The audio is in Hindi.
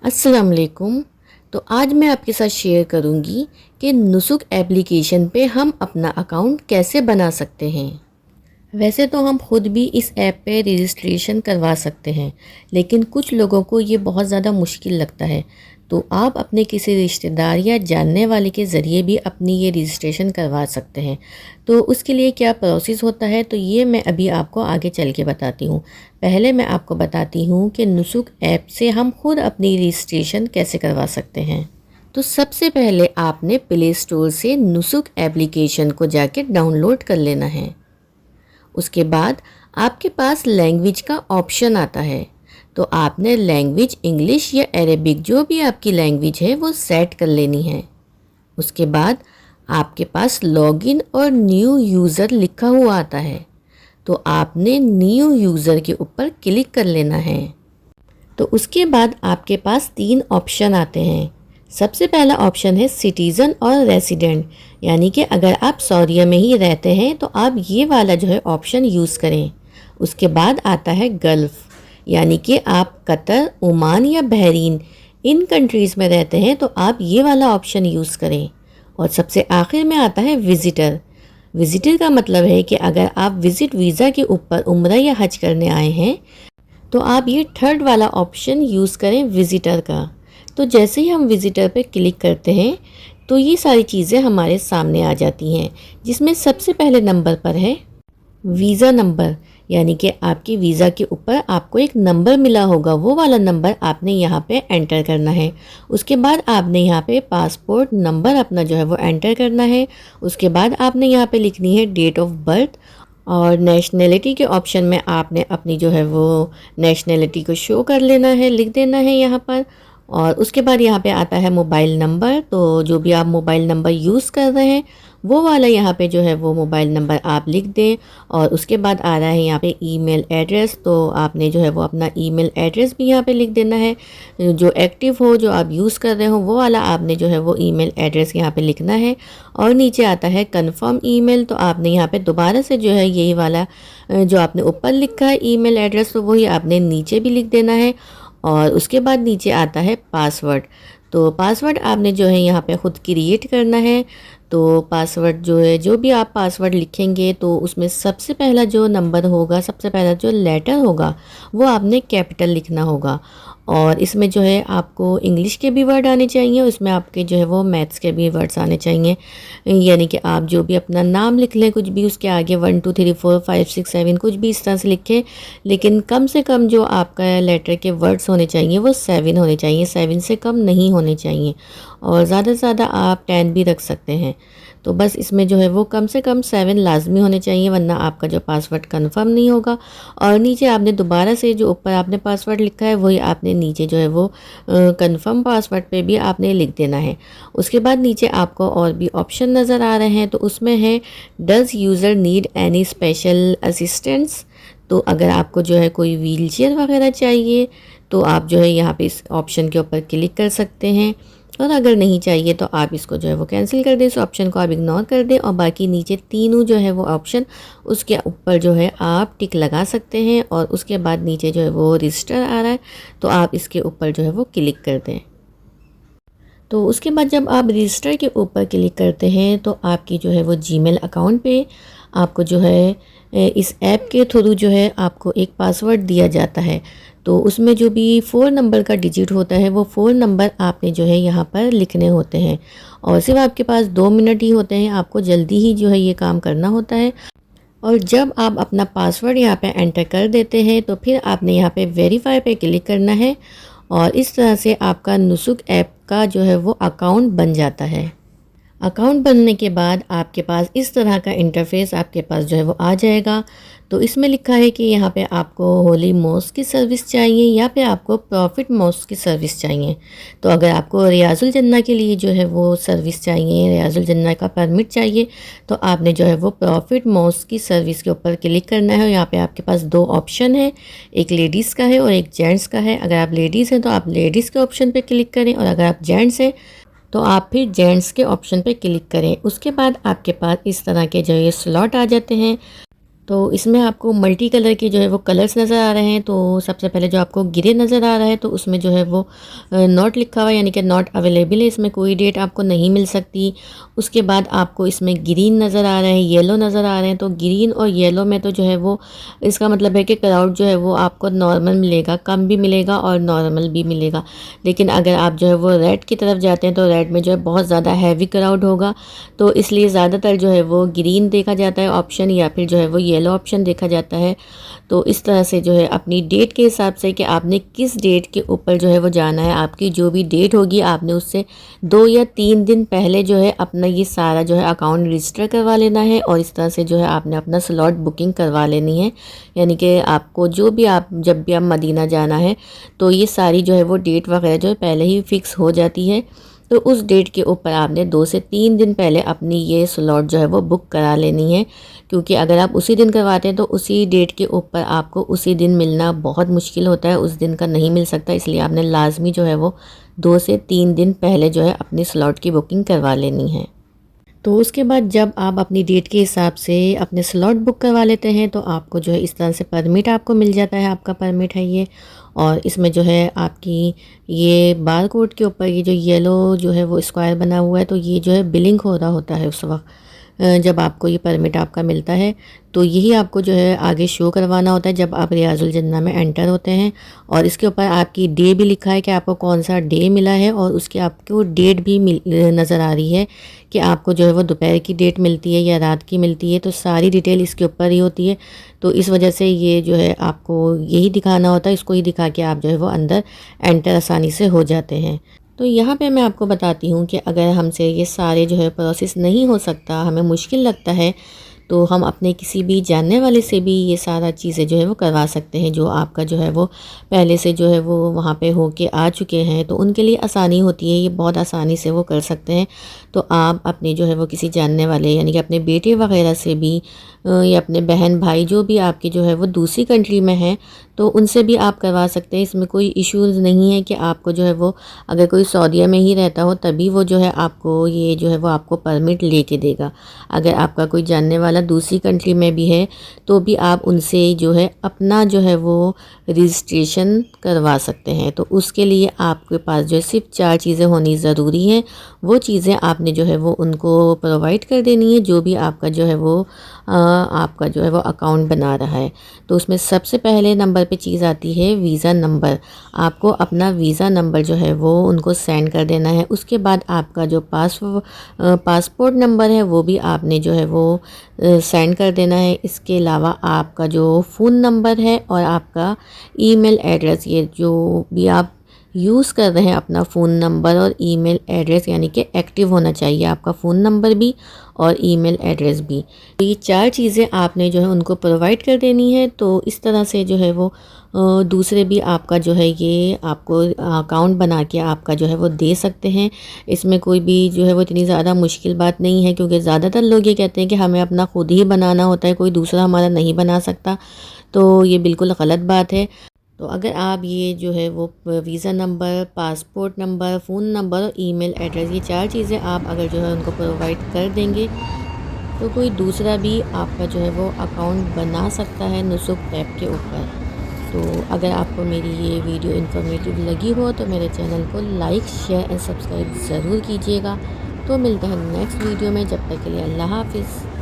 अस्सलाम वालेकुम। तो आज मैं आपके साथ शेयर करूंगी कि नुसुक एप्लीकेशन पे हम अपना अकाउंट कैसे बना सकते हैं। वैसे तो हम खुद भी इस ऐप पे रजिस्ट्रेशन करवा सकते हैं, लेकिन कुछ लोगों को ये बहुत ज़्यादा मुश्किल लगता है। तो आप अपने किसी रिश्तेदार या जानने वाले के ज़रिए भी अपनी ये रजिस्ट्रेशन करवा सकते हैं। तो उसके लिए क्या प्रोसेस होता है, तो ये मैं अभी आपको आगे चल के बताती हूँ। पहले मैं आपको बताती हूँ कि नुसुक ऐप से हम खुद अपनी रजिस्ट्रेशन कैसे करवा सकते हैं। तो सबसे पहले आपने प्ले स्टोर से नुसुक एप्लीकेशन को जाके डाउनलोड कर लेना है। उसके बाद आपके पास लैंग्वेज का ऑप्शन आता है, तो आपने लैंग्वेज इंग्लिश या अरेबिक जो भी आपकी लैंग्वेज है वो सेट कर लेनी है। उसके बाद आपके पास लॉगिन और न्यू यूज़र लिखा हुआ आता है, तो आपने न्यू यूज़र के ऊपर क्लिक कर लेना है। तो उसके बाद आपके पास 3 ऑप्शन आते हैं। सबसे पहला ऑप्शन है सिटीज़न और रेसिडेंट, यानी कि अगर आप सऊदीया में ही रहते हैं तो आप ये वाला जो है ऑप्शन यूज़ करें। उसके बाद आता है गल्फ़, यानी कि आप कतर, ओमान या बहरीन इन कंट्रीज़ में रहते हैं तो आप ये वाला ऑप्शन यूज़ करें। और सबसे आखिर में आता है विज़िटर। विज़िटर का मतलब है कि अगर आप विज़िट वीज़ा के ऊपर उम्रा या हज करने आए हैं तो आप ये थर्ड वाला ऑप्शन यूज़ करें विज़िटर का। तो जैसे ही हम विज़िटर पे क्लिक करते हैं तो ये सारी चीज़ें हमारे सामने आ जाती हैं, जिसमें सबसे पहले नंबर पर है वीज़ा नंबर, यानी कि आपकी वीज़ा के ऊपर आपको एक नंबर मिला होगा, वो वाला नंबर आपने यहाँ पे एंटर करना है। उसके बाद आपने यहाँ पे पासपोर्ट नंबर अपना जो है वो एंटर करना है। उसके बाद आपने यहाँ पे लिखनी है डेट ऑफ बर्थ, और नेशनैलिटी के ऑप्शन में आपने अपनी जो है वो नेशनैलिटी को शो कर लेना है, लिख देना है यहाँ पर। और उसके बाद यहाँ पे आता है मोबाइल नंबर, तो जो भी आप मोबाइल नंबर यूज़ कर रहे हैं वो वाला यहाँ पे जो है वो मोबाइल नंबर आप लिख दें। और उसके बाद आ रहा है यहाँ पे ईमेल एड्रेस, तो आपने जो है वो अपना ईमेल एड्रेस भी यहाँ पे लिख देना है। जो एक्टिव हो, जो आप यूज़ कर रहे हो वो वाला आपने जो है वो ईमेल एड्रेस यहाँ पे लिखना है। और नीचे आता है कंफर्म ईमेल, तो आपने यहाँ पे दोबारा से जो है यही वाला जो आपने ऊपर लिखा है ईमेल एड्रेस, तो वही आपने नीचे भी लिख देना है। और उसके बाद नीचे आता है पासवर्ड, तो पासवर्ड आपने जो है यहाँ पे ख़ुद क्रिएट करना है। तो पासवर्ड जो है, जो भी आप पासवर्ड लिखेंगे तो उसमें सबसे पहला जो नंबर होगा, सबसे पहला जो लेटर होगा वो आपने कैपिटल लिखना होगा। और इसमें जो है आपको इंग्लिश के भी वर्ड आने चाहिए, उसमें आपके जो है वो मैथ्स के भी वर्ड्स आने चाहिए। यानी कि आप जो भी अपना नाम लिख लें कुछ भी, उसके आगे 1 2 3 4 5 6 7 कुछ भी इस तरह से लिखें, लेकिन कम से कम जो आपका लेटर के वर्ड्स होने चाहिए वो 7 होने चाहिए, 7 से कम नहीं होने चाहिए। और ज़्यादा से ज़्यादा आप 10 भी रख सकते हैं। तो बस इसमें जो है वो कम से कम 7 लाजमी होने चाहिए, वरना आपका जो पासवर्ड कंफर्म नहीं होगा। और नीचे आपने दोबारा से जो ऊपर आपने पासवर्ड लिखा है वही आपने नीचे जो है वो कंफर्म पासवर्ड पे भी आपने लिख देना है। उसके बाद नीचे आपको और भी ऑप्शन नज़र आ रहे हैं, तो उसमें है does user need any special assistance, तो अगर आपको जो है कोई व्हीलचेयर वगैरह चाहिए तो आप जो है यहाँ पे इस ऑप्शन के ऊपर क्लिक कर सकते हैं। और अगर नहीं चाहिए तो आप इसको जो है वो कैंसिल कर दें, इस ऑप्शन को आप इग्नोर कर दें। और बाकी नीचे तीनों जो है वो ऑप्शन, उसके ऊपर जो है आप टिक लगा सकते हैं। और उसके बाद नीचे जो है वो रजिस्टर आ रहा है, तो आप इसके ऊपर जो है वो क्लिक कर दें। तो उसके बाद जब आप रजिस्टर के ऊपर क्लिक करते हैं तो आपकी जो है वो जीमेल अकाउंट पे आपको जो है इस ऐप के थ्रू जो है आपको एक पासवर्ड दिया जाता है। तो उसमें जो भी 4 नंबर का डिजिट होता है वो 4 नंबर आपने जो है यहाँ पर लिखने होते हैं। और सिर्फ आपके पास 2 मिनट ही होते हैं, आपको जल्दी ही जो है ये काम करना होता है। और जब आप अपना पासवर्ड यहाँ पे एंटर कर देते हैं तो फिर आपने यहाँ पे वेरीफाई पे क्लिक करना है। और इस तरह से आपका नुसुक ऐप का जो है वो अकाउंट बन जाता है। अकाउंट बनने के बाद आपके पास इस तरह का इंटरफेस आपके पास जो है वो आ जाएगा। तो इसमें लिखा है कि यहाँ पे आपको होली मॉस्क की सर्विस चाहिए या फिर आपको प्रॉफिट मॉस्क की सर्विस चाहिए। तो अगर आपको रियाजुल जन्ना के लिए जो है वो सर्विस चाहिए, रियाजुल जन्ना का परमिट चाहिए, तो आपने जो है वो प्रॉफिट मॉस्क की सर्विस के ऊपर क्लिक करना है। और यहाँ पे आपके पास 2 ऑप्शन है, एक लेडीज़ का है और एक जेंट्स का है। अगर आप लेडीज़ हैं तो आप लेडीज़ के ऑप्शन पर क्लिक करें, और अगर आप जेंट्स हैं तो आप फिर जेंट्स के ऑप्शन पे क्लिक करें। उसके बाद आपके पास इस तरह के जो ये स्लॉट आ जाते हैं। तो इसमें आपको मल्टी कलर के जो है वो कलर्स नज़र आ रहे हैं। तो सबसे पहले जो आपको ग्रे नज़र आ रहा है तो उसमें जो है वो नॉट लिखा हुआ है, यानी कि नॉट अवेलेबल है, इसमें कोई डेट आपको नहीं मिल सकती। उसके बाद आपको इसमें ग्रीन नज़र आ रहा है, येलो नज़र आ रहे हैं। तो ग्रीन और येलो में तो जो है वो इसका मतलब है कि क्राउड जो है वो आपको नॉर्मल मिलेगा, कम भी मिलेगा और नॉर्मल भी मिलेगा। लेकिन अगर आप जो है वो रेड की तरफ जाते हैं तो रेड में जो है बहुत ज़्यादा हैवी क्राउड होगा। तो इसलिए ज़्यादातर जो है वो ग्रीन देखा जाता है ऑप्शन, या फिर जो है वो येलो ऑप्शन देखा जाता है। तो इस तरह से जो है अपनी डेट के हिसाब से कि आपने किस डेट के ऊपर जो है वो जाना है, आपकी जो भी डेट होगी आपने उससे 2 या 3 दिन पहले जो है अपना ये सारा जो है अकाउंट रजिस्टर करवा लेना है। और इस तरह से जो है आपने अपना स्लॉट बुकिंग करवा लेनी है, यानी कि आपको जो भी आप जब भी आप मदीना जाना है तो ये सारी जो है वो डेट वगैरह जो है पहले ही फ़िक्स हो जाती है। तो उस डेट के ऊपर आपने 2 से 3 दिन पहले अपनी ये स्लॉट जो है वो बुक करा लेनी है, क्योंकि अगर आप उसी दिन करवाते हैं तो उसी डेट के ऊपर आपको उसी दिन मिलना बहुत मुश्किल होता है, उस दिन का नहीं मिल सकता। इसलिए आपने लाजमी जो है वो 2 से 3 दिन पहले जो है अपनी स्लॉट की बुकिंग करवा लेनी है। तो उसके बाद जब आप अपनी डेट के हिसाब से अपने स्लॉट बुक करवा लेते हैं तो आपको जो है इस तरह से परमिट आपको मिल जाता है, आपका परमिट है ये। और इसमें जो है आपकी ये बार कोड के ऊपर ये जो येलो जो है वो स्क्वायर बना हुआ है, तो ये जो है बिलिंग हो रहा होता है उस वक्त जब आपको ये परमिट आपका मिलता है। तो यही आपको जो है आगे शो करवाना होता है जब आप रियाजुल जन्ना में एंटर होते हैं। और इसके ऊपर आपकी डे भी लिखा है कि आपको कौन सा डे मिला है, और उसकी आपको डेट भी नज़र आ रही है कि आपको जो है वो दोपहर की डेट मिलती है या रात की मिलती है। तो सारी डिटेल इसके ऊपर ही होती है। तो इस वजह से ये जो है आपको यही दिखाना होता है, इसको ही दिखा के आप जो है वो अंदर एंटर आसानी से हो जाते हैं। तो यहाँ पे मैं आपको बताती हूँ कि अगर हमसे ये सारे जो है प्रोसेस नहीं हो सकता, हमें मुश्किल लगता है, तो हम अपने किसी भी जानने वाले से भी ये सारा चीज़ें जो है वो करवा सकते हैं, जो आपका जो है वो पहले से जो है वो वहाँ पे हो के आ चुके हैं। तो उनके लिए आसानी होती है, ये बहुत आसानी से वो कर सकते हैं। तो आप अपने जो है वो किसी जानने वाले यानी कि अपने बेटे वगैरह से भी या अपने बहन भाई जो भी आपके जो है वो दूसरी कंट्री में हैं तो उनसे भी आप करवा सकते हैं। इसमें कोई इश्यूज़ नहीं है कि आपको जो है वो अगर कोई सऊदीया में ही रहता हो तभी वो जो है आपको ये जो है वो आपको परमिट लेके देगा। अगर आपका कोई जानने वाला दूसरी कंट्री में भी है तो भी आप उनसे जो है अपना जो है वो रजिस्ट्रेशन करवा सकते हैं। तो उसके लिए आपके पास जो है सिर्फ 4 चीज़ें होनी ज़रूरी हैं। वो चीज़ें आपने जो है वो उनको प्रोवाइड कर देनी है, जो भी आपका जो है वो आपका जो है वो अकाउंट बना रहा है। तो उसमें सबसे पहले नंबर पे चीज़ आती है वीज़ा नंबर। आपको अपना वीज़ा नंबर जो है वो उनको सेंड कर देना है। उसके बाद आपका जो पासपोर्ट नंबर है वो भी आपने जो है वो सेंड कर देना है। इसके अलावा आपका जो फ़ोन नंबर है और आपका ईमेल एड्रेस, ये जो भी आप यूज़ कर रहे हैं अपना फ़ोन नंबर और ईमेल एड्रेस, यानी कि एक्टिव होना चाहिए आपका फ़ोन नंबर भी और ईमेल एड्रेस भी। तो ये 4 चीज़ें आपने जो है उनको प्रोवाइड कर देनी है। तो इस तरह से जो है वो दूसरे भी आपका जो है ये आपको अकाउंट बना के आपका जो है वो दे सकते हैं। इसमें कोई भी जो है वो इतनी ज़्यादा मुश्किल बात नहीं है, क्योंकि ज़्यादातर लोग ये कहते हैं कि हमें अपना खुद ही बनाना होता है, कोई दूसरा हमारा नहीं बना सकता। तो ये बिल्कुल गलत बात है। तो अगर आप ये जो है वो visa number, passport number, phone number और ईमेल एड्रेस, ये 4 चीज़ें आप अगर जो है उनको प्रोवाइड कर देंगे तो कोई दूसरा भी आपका जो है वो अकाउंट बना सकता है नुसुक ऐप के ऊपर। तो अगर आपको मेरी ये वीडियो इन्फॉर्मेटिव लगी हो तो मेरे चैनल को लाइक, शेयर एंड सब्सक्राइब ज़रूर कीजिएगा। तो मिलते हैं नेक्स्ट वीडियो में, जब तक के लिए अल्लाह हाफ़िज़।